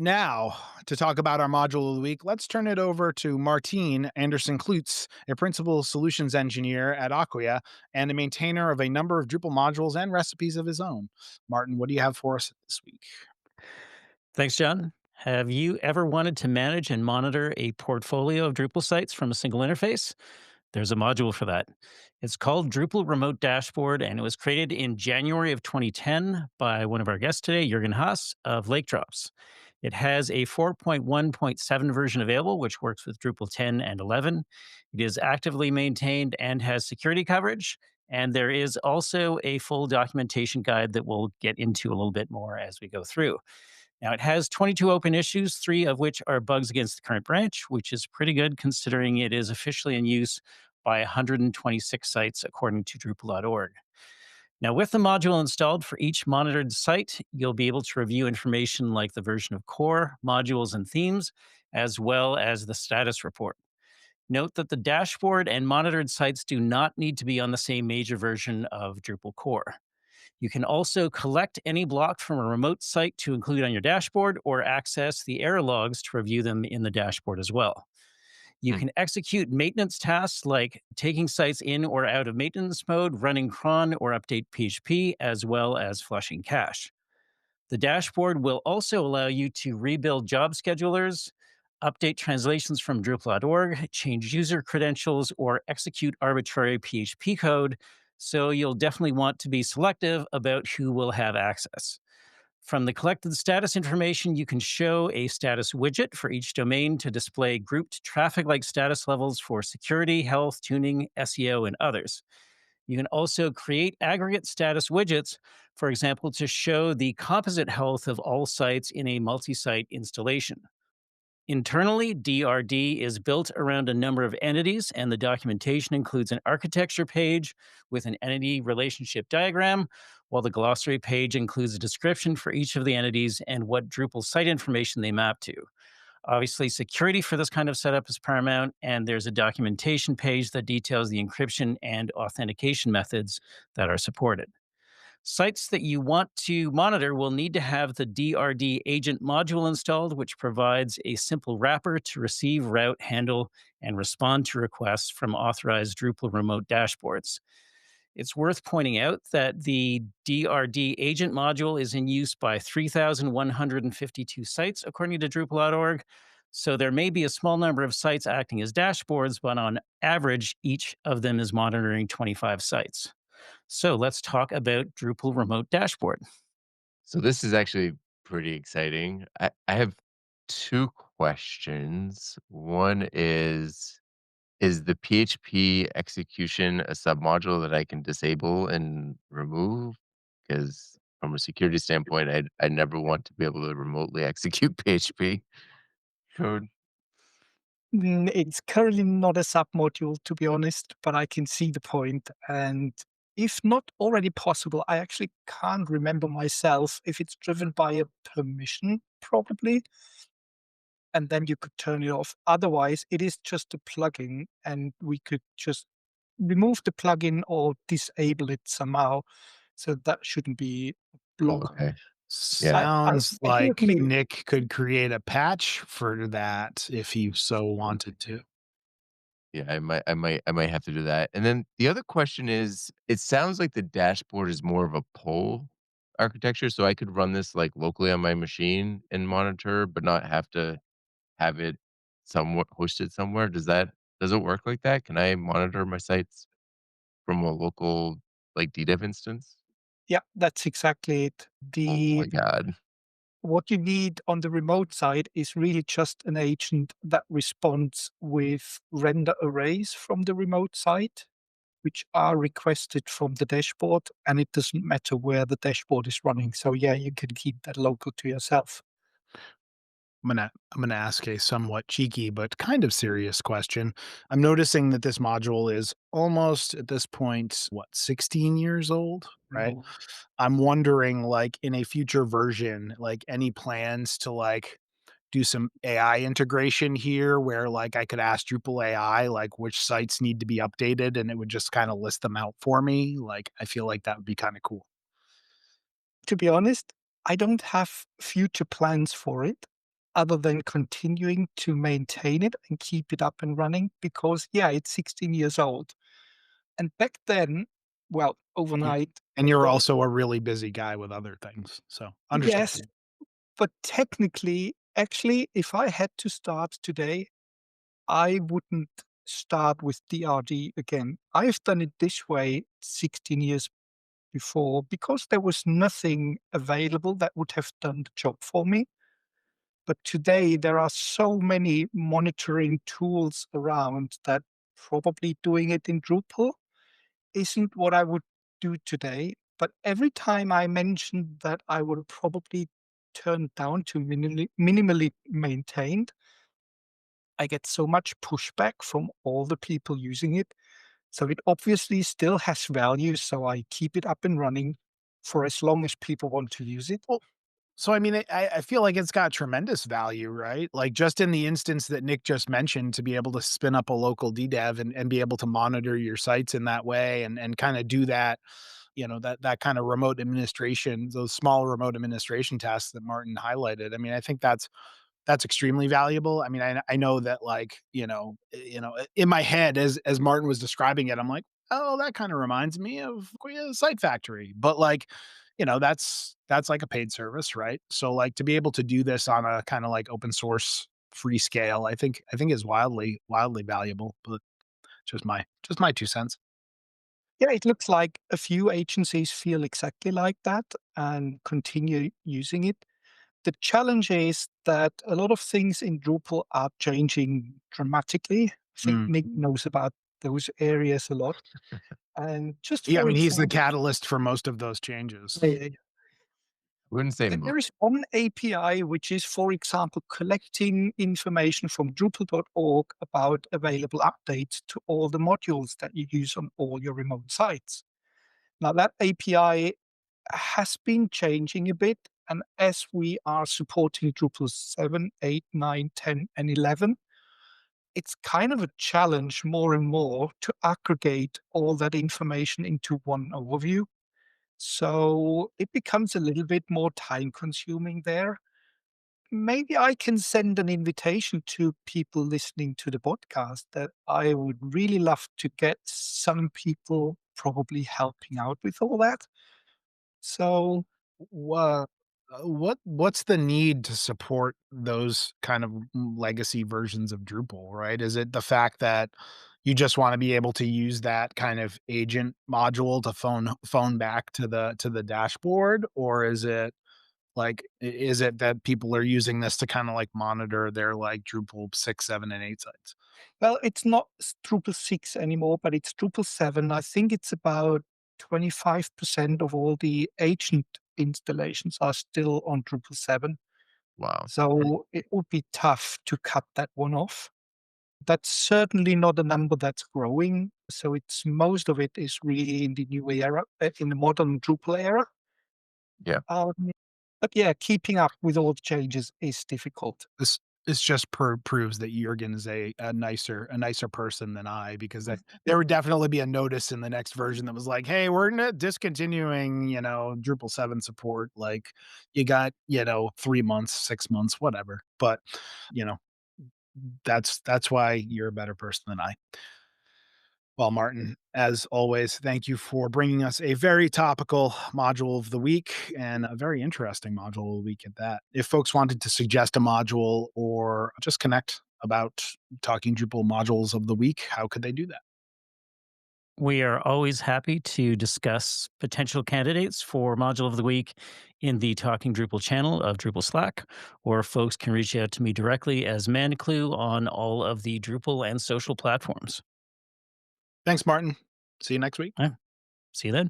Now, to talk about our module of the week, let's turn it over to Martine Anderson Klutz, a principal solutions engineer at Acquia and a maintainer of a number of Drupal modules and recipes of his own. Martin, what do you have for us this week? Thanks, John. Have you ever wanted to manage and monitor a portfolio of Drupal sites from a single interface? There's a module for that. It's called Drupal Remote Dashboard, and it was created in January of 2010 by one of our guests today, Jurgen Haas of Lake Drops. It has a 4.1.7 version available, which works with Drupal 10 and 11. It is actively maintained and has security coverage. And there is also a full documentation guide that we'll get into a little bit more as we go through. Now, it has 22 open issues, three of which are bugs against the current branch, which is pretty good considering it is officially in use by 126 sites, according to Drupal.org. Now, with the module installed for each monitored site, you'll be able to review information like the version of core, modules, and themes, as well as the status report. Note that the dashboard and monitored sites do not need to be on the same major version of Drupal core. You can also collect any block from a remote site to include on your dashboard or access the error logs to review them in the dashboard as well. You Hmm. can execute maintenance tasks like taking sites in or out of maintenance mode, running cron or update PHP, as well as flushing cache. The dashboard will also allow you to rebuild job schedulers, update translations from Drupal.org, change user credentials, or execute arbitrary PHP code. So you'll definitely want to be selective about who will have access. From the collected status information, you can show a status widget for each domain to display grouped traffic like status levels for security, health, tuning, SEO, and others. You can also create aggregate status widgets, for example, to show the composite health of all sites in a multi site installation. Internally, DRD is built around a number of entities, and the documentation includes an architecture page with an entity relationship diagram, while the glossary page includes a description for each of the entities and what Drupal site information they map to. Obviously, security for this kind of setup is paramount, and there's a documentation page that details the encryption and authentication methods that are supported. Sites that you want to monitor will need to have the DRD agent module installed, which provides a simple wrapper to receive, route, handle, and respond to requests from authorized Drupal remote dashboards. It's worth pointing out that the DRD agent module is in use by 3,152 sites, according to Drupal.org. So there may be a small number of sites acting as dashboards, but on average, each of them is monitoring 25 sites. So let's talk about Drupal Remote Dashboard. So this is actually pretty exciting. I have two questions. One is the PHP execution a submodule that I can disable and remove? Because from a security standpoint, I never want to be able to remotely execute PHP code. It's currently not a submodule, to be honest, but I can see the point. And if not already possible, I actually can't remember myself if it's driven by a permission, probably, and then you could turn it off. Otherwise, it is just a plugin, and we could just remove the plugin or disable it somehow. So that shouldn't be a Oh, blocker. okay. Yeah. Sounds I hear like me. Nick could create a patch for that if he so wanted to. Yeah, I might have to do that. And then the other question is, it sounds like the dashboard is more of a pull architecture, so I could run this like locally on my machine and monitor, but not have to have it somewhat hosted somewhere. Does it work like that? Can I monitor my sites from a local like DDEV instance? Yeah, that's exactly it. Oh The my god. What you need on the remote side is really just an agent that responds with render arrays from the remote side, which are requested from the dashboard, and it doesn't matter where the dashboard is running. So yeah, you can keep that local to yourself. I'm gonna ask a somewhat cheeky but kind of serious question. I'm noticing that this module is almost at this point, what, 16 years old, right? No. I'm wondering, like, in a future version, like, any plans to, like, do some AI integration here where, like, I could ask Drupal AI, like, which sites need to be updated, and it would just kinda list them out for me? Like, I feel like that would be kinda cool. To be honest, I don't have future plans for it. other than continuing to maintain it and keep it up and running because, yeah, it's 16 years old. And back then, well, Y overnight, and you're well, also a really busy guy with other things, so yes, understandable. but technically, actually, if I had to start today, I wouldn't start with DRD again. I've done it this way 16 years before because there was nothing available that would have done the job for me. But today there are so many monitoring tools around that probably doing it in Drupal isn't what I would do today. But every time I mention that I will probably turn down to minimally maintained, I get so much pushback from all the people using it. So it obviously still has value. So I keep it up and running for as long as people want to use it. Well, so I mean, I feel like it's got tremendous value, right? Like just in the instance that Nick just mentioned, to be able to spin up a local DDEV and be able to monitor your sites in that way and kind of do that, that kind of remote administration, those small remote administration tasks that Martin highlighted. I mean, I think that's extremely valuable. I mean, I know that like, in my head as Martin was describing it, I'm like, "Oh, that kinda reminds me of Site Factory." But like, that's like a paid service, right? So like to be able to do this on a kinda like open source free scale, I think is wildly valuable, but just my 2 cents. Yeah, it looks like a few agencies feel exactly like that and continue using it. The challenge is that a lot of things in Drupal are changing dramatically. I think Mm. Nick knows about those areas a lot. And just Yeah, I for mean, he's the example, catalyst for most of those changes. Wouldn't say there is one API which is, for example, collecting information from Drupal.org about available updates to all the modules that you use on all your remote sites. Now, that API has been changing a bit. And as we are supporting Drupal 7, 8, 9, 10, and 11, it's kind of a challenge more and more to aggregate all that information into one overview. So it becomes a little bit more time consuming there. Maybe I can send an invitation to people listening to the podcast that I would really love to get some people probably helping out with all that. So, Wha what's the need to support those kind of legacy versions of Drupal, right? Is it the fact that you just wanna be able to use that kind of agent module to phone back to the dashboard? Or is it like, is it that people are using this to kinda, like, monitor their, like, Drupal 6, 7, and 8 sites? well, it's not Drupal 6 anymore, but it's Drupal 7. I think it's about 25% of all the agent installations are still on Drupal 7. wow. So it would be tough to cut that one off. That's certainly not a number that's growing. So it's most of it is really in the new era, in the modern Drupal era. Yeah. Um, but yeah, keeping up with all the changes is difficult. This just proves that Jurgen is a nicer person than I, because there would definitely be a notice in the next version that was like, "Hey, we're not discontinuing, Drupal 7 support, like, you got, 3 months, 6 months, whatever." But, you know, that's why you're a better person than I. Well, Martin, as always, thank you for bringing us a very topical module of the week and a very interesting module of the week at that. If folks wanted to suggest a module or just connect about talking Drupal modules of the week, how could they do that? We are always happy to discuss potential candidates for Module of the Week in the Talking Drupal channel of Drupal Slack, or folks can reach out to me directly as Manclue on all of the Drupal and social platforms. Thanks, Martin. See you next week. Yeah, see you then.